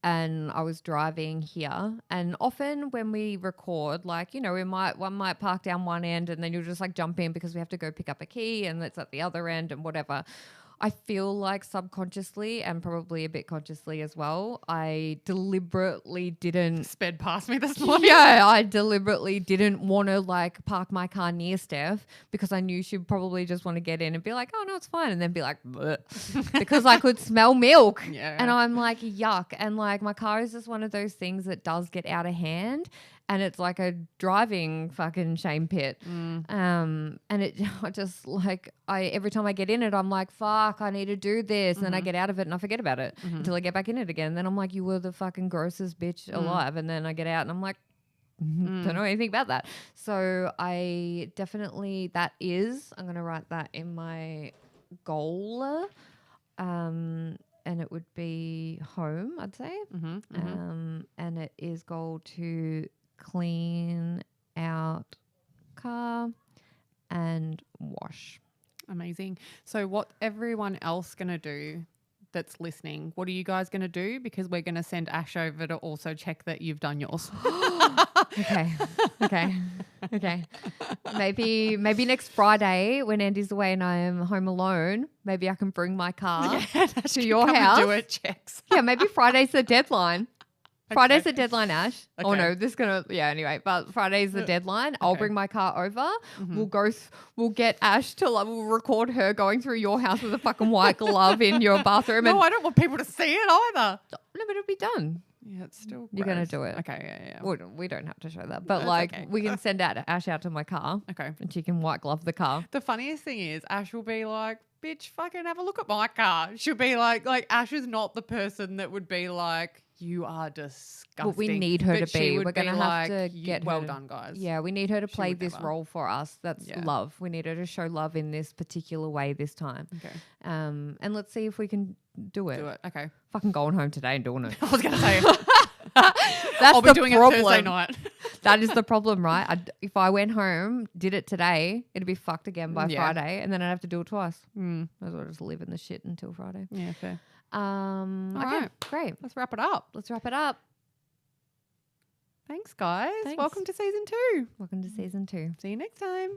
and I was driving here, and often when we record, like, you know, one might park down one end and then you'll just like jump in because we have to go pick up a key and it's at the other end and whatever. I feel like subconsciously and probably a bit consciously as well, I deliberately didn't sped past me this morning. Yeah, I deliberately didn't want to like park my car near Steph because I knew she'd probably just want to get in and be like, oh no, it's fine, and then be like, because I could smell milk. Yeah. And I'm like, yuck. And like my car is just one of those things that does get out of hand. And it's like a driving fucking shame pit. And it I just like, every time I get in it, I'm like, fuck, I need to do this. And then I get out of it and I forget about it until I get back in it again. And then I'm like, you were the fucking grossest bitch alive. And then I get out and I'm like, don't know anything about that. So I definitely, I'm going to write that in my goal. And it would be home, I'd say. And it is goal to clean out car and wash. Amazing. So what everyone else going to do that's listening, what are you guys going to do? Because we're going to send Ash over to also check that you've done yours. Okay. Maybe next Friday when Andy's away and I am home alone, maybe I can bring my car to your house. Do it, checks. Yeah, maybe Friday's the deadline. Friday's the deadline, Ash. Okay. Oh no, anyway, but Friday's the deadline. I'll bring my car over. We'll get Ash to we'll record her going through your house with a fucking white glove in your bathroom. No, I don't want people to see it either. No, but it'll be done. Yeah, it's still You're going to gross. do it. Okay, yeah. We don't have to show that. But That's like okay. we can send Ash out to my car Okay. and she can white glove the car. The funniest thing is Ash will be like, bitch, fucking have a look at my car. She'll be like Ash is not the person that would be like, you are disgusting. What we need her But to she be. would We're going to be have like, to get well her. done, guys. Yeah, we need her to play would this never. role for us. That's love. We need her to show love in this particular way this time. Okay. And let's see if we can do it. Do it. Okay. Fucking going home today and doing it. I was going to say, That's I'll be the doing problem. it Thursday night. That is the problem, right? If I went home, did it today, it'd be fucked again by Yeah. Friday, and then I'd have to do it twice. Mm. Might as well just live in the shit until Friday. Yeah, fair. Okay, right. great. Let's wrap it up. Let's wrap it up. Thanks, guys. Thanks. Welcome to season 2. Welcome to season 2. See you next time.